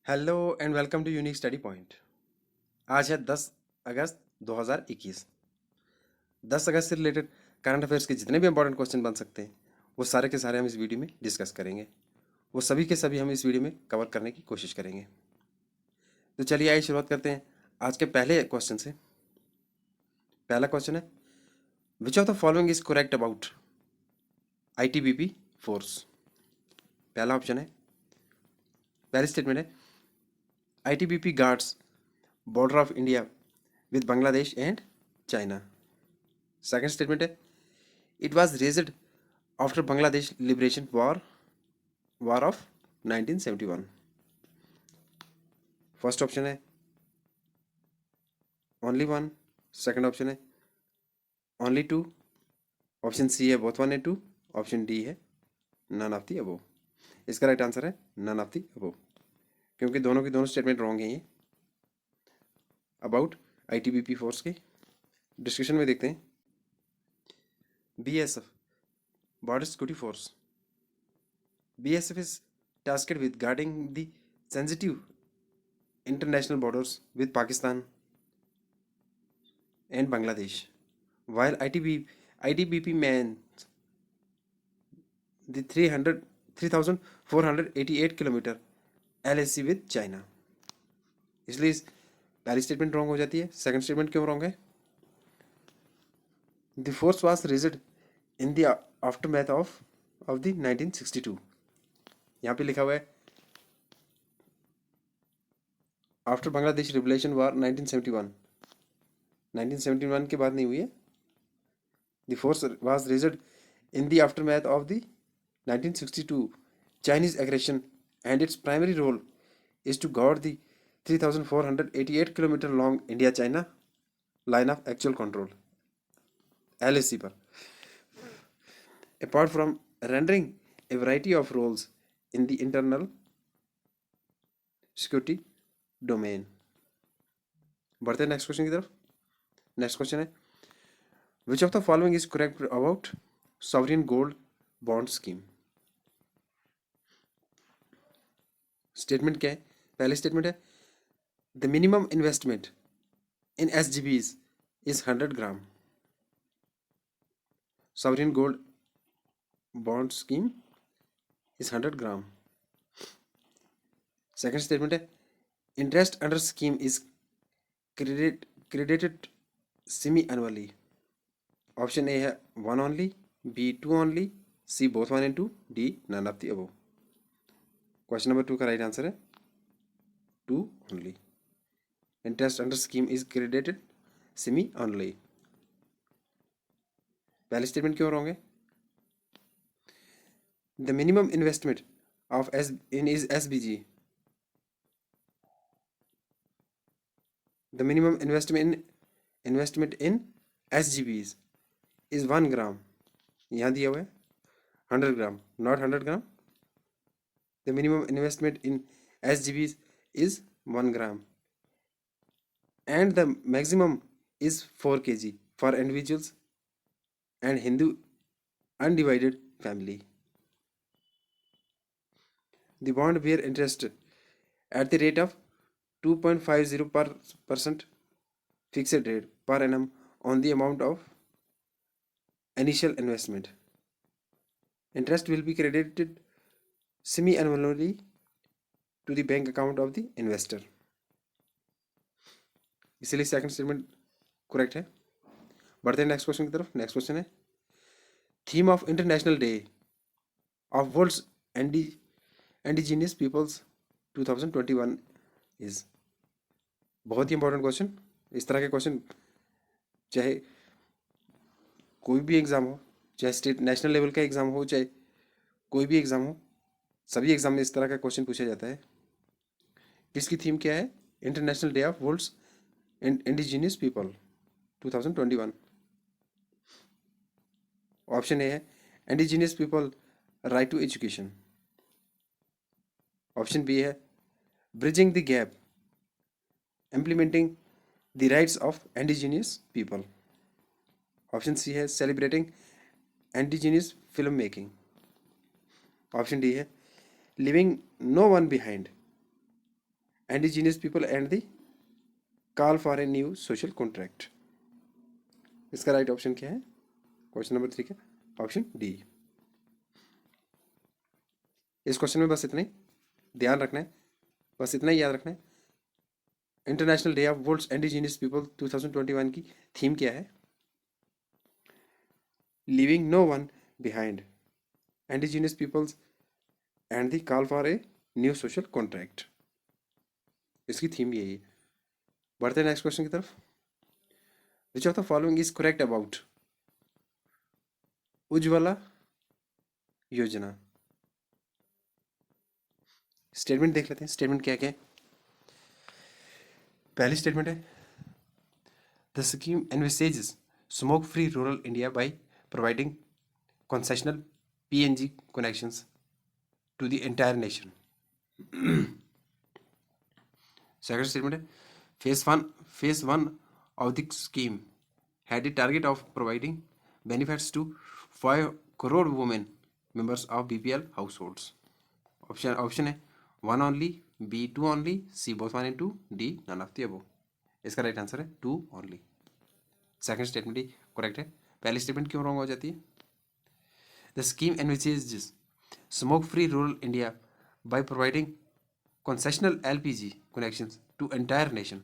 Hello and welcome to unique study point. आज है 10 अगस्त 2021। 10 अगस्त से रिलेटेड करंट अफेयर्स के जितने भी इंपॉर्टेंट क्वेश्चन बन सकते हैं वो सारे के सारे हम इस वीडियो में डिस्कस करेंगे। वो सभी के सभी हम इस वीडियो में कवर करने की कोशिश करेंगे। तो चलिए आइए शुरुआत करते हैं आज के पहले क्वेश्चन से। पहला क्वेश्चन है, which of the following is correct about ITBP force. पहला ऑप्शन है, पहली स्टेटमेंट है, ITBP guards border of India with Bangladesh and China. Second statement है, it was raised after Bangladesh liberation war of 1971। First option है only one, second option है only two, option C है both one and two, option D है none of the above. इसका right answer है none of the above, क्योंकि दोनों की दोनों स्टेटमेंट रॉन्ग है ये अबाउट आईटीबीपी फोर्स के। डिस्कशन में देखते हैं। BSF border security force. BSF is tasked with guarding the sensitive international borders with Pakistan and Bangladesh, while ITBP mans the 3,488 kilometre LAC with China। इसलिए पहली statement wrong हो जाती है। Second statement क्यों रॉन्ग है? The force was raised in the aftermath of the 1962। यहाँ पे लिखा हुआ है आफ्टर बांग्लादेश रिवोल्यूशन वार 1971। 1971 के बाद नहीं हुई है। The force was raised in the aftermath of the 1962 Chinese aggression, and its primary role is to guard the 3,488 kilometre long India-China line of actual control LAC पर। Apart from rendering a variety of roles in the internal security domain। बढ़ते हैं next question की तरफ। Next question है, which of the following is correct about sovereign gold bond scheme. Statement क्या है? पहली statement है, the minimum investment in SGBs is 100 gram. Sovereign gold bond scheme is 100 gram. Second statement है, interest under scheme is credited semi annually. Option A है one only, B two only, C both one and two, D none of the above. Question number 2 का right answer है two only. Interest under scheme is credited semi only. पहली statement क्यों wrong है? The minimum investment of S in is SBG। The minimum investment in SGBs is 1 gram. यहाँ दिया हुआ है 100 gram, not 100 gram. The minimum investment in SGBs is 1 gram and the maximum is 4 kg for individuals and Hindu undivided family। The bond bear interest at the rate of 2.50% fixed rate per annum on the amount of initial investment। Interest will be credited semi-annually to the bank account of the investor। इसलिए second statement correct है। बढ़ते हैं next question की तरफ। Next question है, theme of international day of world's indigenous peoples 2021 is. बहुत ही important question. इस तरह के क्वेश्चन चाहे कोई भी एग्ज़ाम हो, चाहे स्टेट नेशनल लेवल का एग्ज़ाम हो, चाहे कोई भी एग्ज़ाम हो, सभी एग्ज़ाम में इस तरह का क्वेश्चन पूछा जाता है। किसकी थीम क्या है? International day of world's indigenous people 2021। Option A है indigenous people right to education. Option B है bridging the gap implementing the rights of indigenous people. Option C है celebrating indigenous film making. Option D है living no one behind indigenous people and the call for a new social contract. इसका right option क्या है? Question number 3 का option D. इस question में बस इतना ही ध्यान रखना है, बस इतना ही याद रखना है। International day of world's indigenous people 2021 की थीम क्या है? Living no one behind, indigenous peoples and the call for a new social contract. इसकी थीम यही है। बढ़ते हैं नेक्स्ट क्वेश्चन की तरफ। Which of the following is correct about Ujjwala Yojana? Statement देख लेते हैं, स्टेटमेंट क्या क्या है। पहली स्टेटमेंट है the scheme envisages smoke free rural India by providing concessional PNG connections to the entire nation. Second statement है phase one of the scheme had the target of providing benefits to 5 crore women members of BPL households. Option है 1 only, B 2 only, C both 1 and 2, D none of the above. इसका right answer है 2 only. Second statement ही correct है। पहली statement क्यों wrong हो जाती है? The scheme envisages smoke-free rural India by providing concessional LPG connections to entire nation,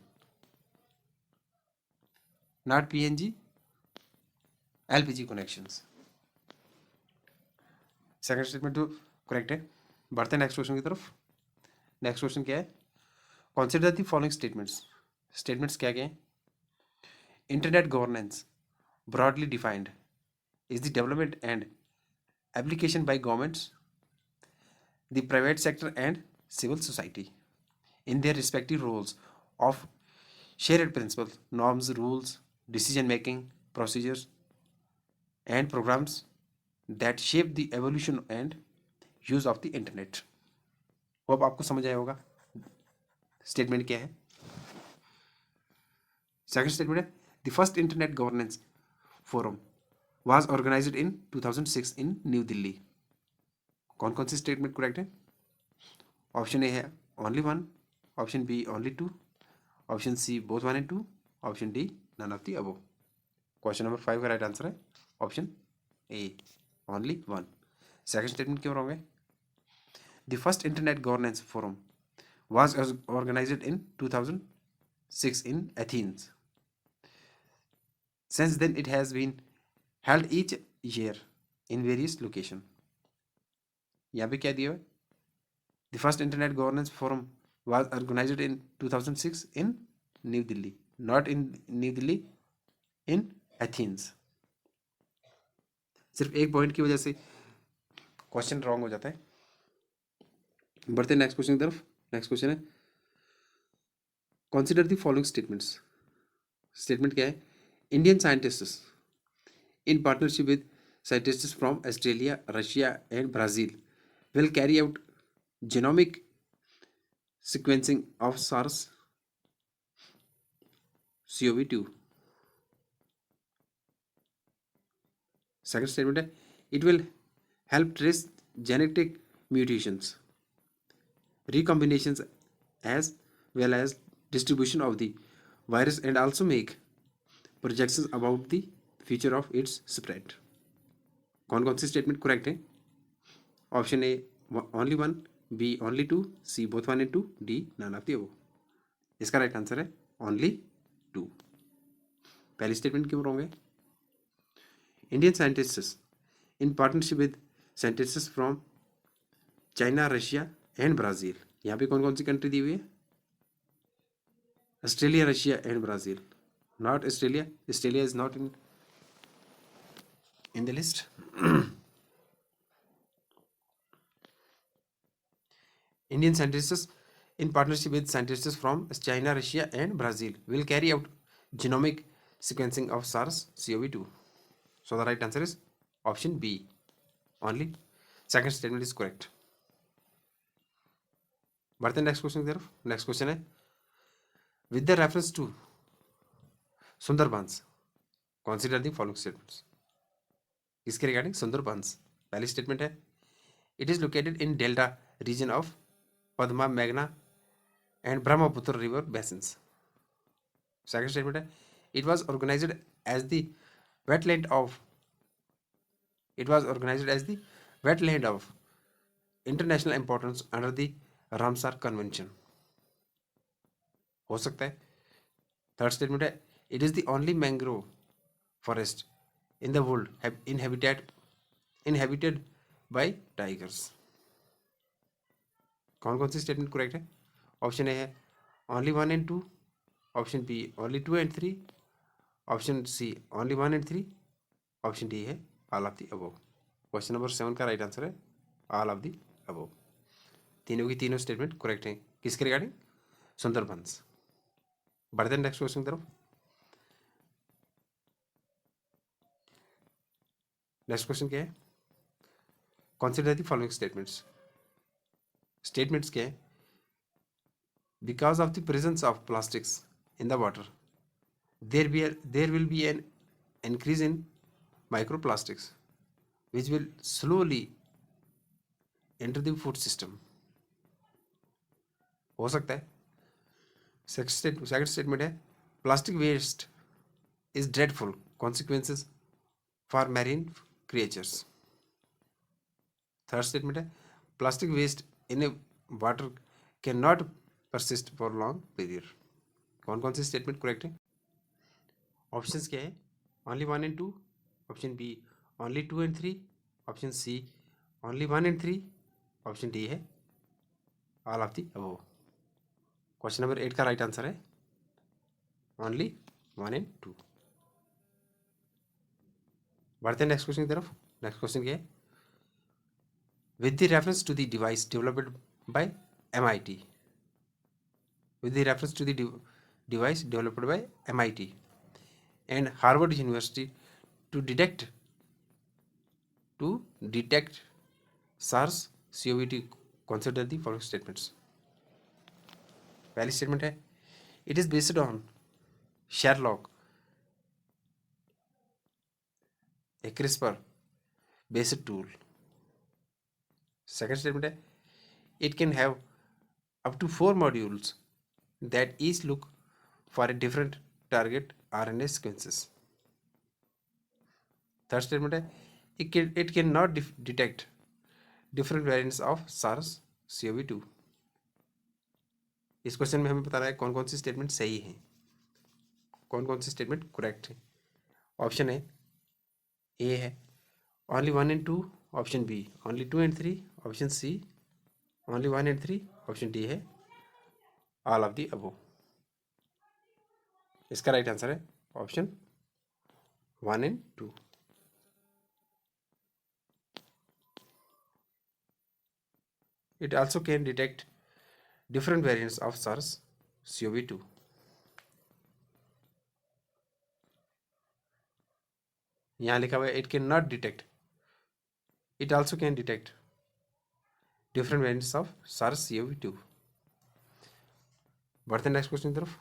not PNG, LPG connections. Second statement तो correct है। बढ़ते हैं नेक्स्ट क्वेश्चन की तरफ। नेक्स्ट क्वेश्चन क्या है? Consider the following statements. Statements क्या क्या हैं? Internet governance broadly defined is the development and application by governments, the private sector and civil society in their respective roles of shared principles, norms, rules, decision making, procedures and programs that shape the evolution and use of the internet. वो अब आपको समझ आया होगा statement क्या है। Second statement है the first internet governance forum was organized in 2006 in New Delhi. कौन कौन सी स्टेटमेंट करेक्ट है? ऑप्शन ए है only 1, option B only 2, option C both 1 and 2, option D none of the above. Question number 5 का right answer है option A only 1। Second statement क्यों wrong है? The first internet governance forum was organized in 2006 in Athens. Since then it has been held each year in various location. यहाँ पे क्या दिया है? The first internet governance forum was organized in 2006 in New Delhi, not in New Delhi, in Athens. सिर्फ एक point की वजह से क्वेश्चन रॉन्ग हो जाता है। बढ़ते नेक्स्ट क्वेश्चन की तरफ। नेक्स्ट क्वेश्चन है consider the following statements. Statement क्या है? Indian scientists in partnership with scientists from Australia, Russia, and Brazil, will carry out genomic sequencing of SARS-CoV-2. Second statement है it will help trace genetic mutations, recombinations, as well as distribution of the virus, and also make projections about the future of its spread. कौन कौन सी statement correct है? Option A only 1, B only 2, C both 1 and 2, D none of the above. इसका right answer है only 2। पहली statement क्यों wrong है? Indian scientists in partnership with scientists from China, Russia and Brazil. यहाँ पे कौन कौन सी कंट्री दी हुई है? Australia, Russia and Brazil, not Australia. Australia is not in the list. Indian scientists in partnership with scientists from China, Russia and Brazil will carry out genomic sequencing of SARS-CoV-2. So the right answer is option B only. Second statement is correct. बढ़ते हैं next question की तरफ। Next question है with the reference to Sundarbans consider the following statements. इसके regarding Sundarbans पहली statement है it is located in delta region of Padma मेघना and Brahmaputra river basins. Second statement है it was organized as the wetland of it was organized as the wetland of international importance under the Ramsar Convention। हो सकता है। Third statement है it is the only mangrove forest in the world inhabited by tigers. कौन कौन सी statement correct है? Option A है only 1 and 2, option B only 2 and 3, option C only 1 and 3, option D है all of the above. Question number 7 का right answer है all of the above. तीनों की तीनों स्टेटमेंट करेक्ट हैं। किसके रिगार्डिंग? सुंदरबंस। बढ़ते हैं नेक्स्ट क्वेश्चन की तरफ। नेक्स्ट क्वेश्चन क्या है? Consider the following statements. Statements क्या है? Because of the presence of plastics in the water there will be an increase in microplastics which will slowly enter the food system। हो सकता है। Second statement है plastic waste is dreadful consequences for marine creatures. Third statement है plastic waste in a water can not persist for long period. कौन कौन सी statement correct है? Options क्या है? Only 1 and 2, option B only 2 and 3, option C only 1 and 3, option D है all of the above. Question number 8 का right answer है only 1 and 2। बढ़ते हैं नेक्स्ट क्वेश्चन की तरफ। नेक्स्ट क्वेश्चन क्या है? With the reference to the device developed by MIT, with the reference to the device developed by MIT and Harvard University to detect SARS-CoV-2, consider the following statements। पहली statement है it is based on Sherlock a CRISPR based tool. Second statement है it can have up to 4 modules that each look for a different target RNA sequences। Third statement है it cannot detect different variants of SARS-CoV-2। इस question में हमें बताना है कौन कौन सी स्टेटमेंट सही है, कौन कौन सी स्टेटमेंट करेक्ट है। ऑप्शन ए है only 1 and 2, option B only 2 and 3, option C only 1 and 3, option D है ऑल ऑफ दी अबव। इसका राइट आंसर है option 1 and 2। It also can detect different variants of SARS-CoV-2। यहाँ लिखा हुआ है it can not detect, it also can detect different variants of SARS-CoV-2। बढ़ते हैं next question की तरफ।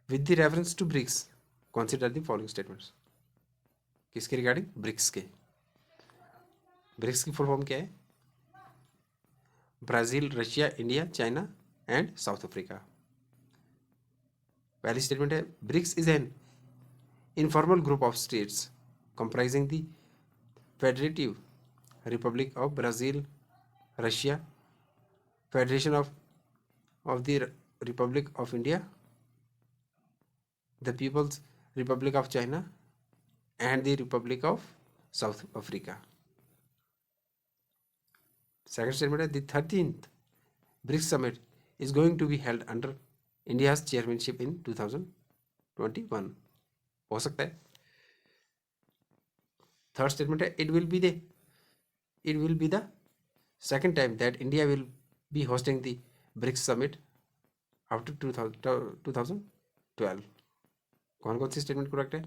With the reference to BRICS consider the following statements. किसके regarding? BRICS के। ब्रिक्स की फुल फॉर्म क्या है? Brazil, Russia, India, China and South Africa. पहली स्टेटमेंट है BRICS is an informal group of states comprising the Federative Republic of Brazil, Russia, Federation of the Republic of India, the People's Republic of China, and the Republic of South Africa। Second statement है the 13th BRICS summit is going to be held under India's chairmanship in 2021। हो सकता है। Third statement है it will be the second time that India will be hosting the BRICS summit after 2012। कौन कौन सी statement correct है?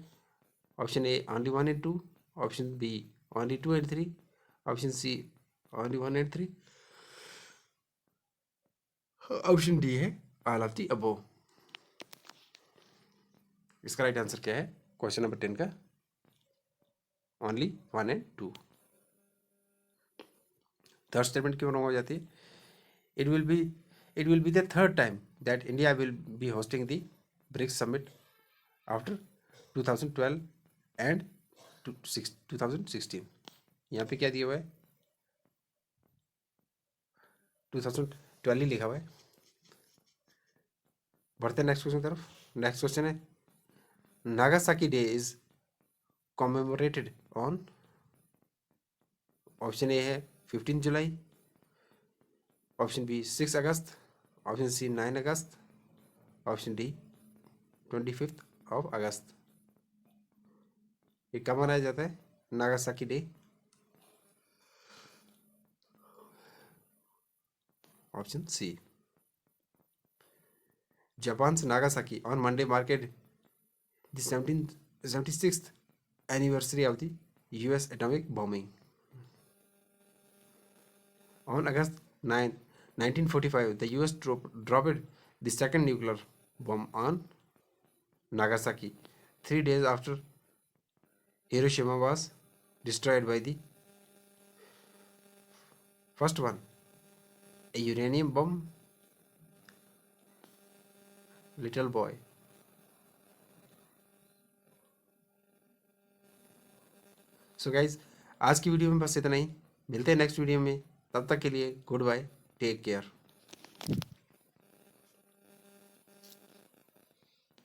Option A only 1 and 2, option B only 2 and 3, option C only 1 and 3, option D है all of the above. इसका right answer क्या है question number 10 का? Only 1 and 2। Third statement क्यों रॉन्ग हो जाती है? It will B it will be the third time that India will be hosting the BRICS summit after 2012 and 2016. यहाँ पे क्या दिया हुआ है? 2012 ही लिखा हुआ है। बढ़ते हैं नेक्स्ट क्वेश्चन की तरफ। नेक्स्ट क्वेश्चन है, Nagasaki day is commemorated on. Option A है 15 जुलाई, ऑप्शन बी 6 अगस्त, ऑप्शन सी 9 अगस्त, ऑप्शन डी 25 अगस्त। ये कब मनाया जाता है Nagasaki day? Option C. Japan's Nagasaki on Monday marked the 76th anniversary of the US atomic bombing. On August 9, 1945, the US dropped the second nuclear bomb on Nagasaki, 3 days after Hiroshima was destroyed by the first one, a uranium bomb. Little boy. So guys, आज की video में बस इतना ही। मिलते हैं next video में, तब तक के लिए गुड बाय, टेक केयर।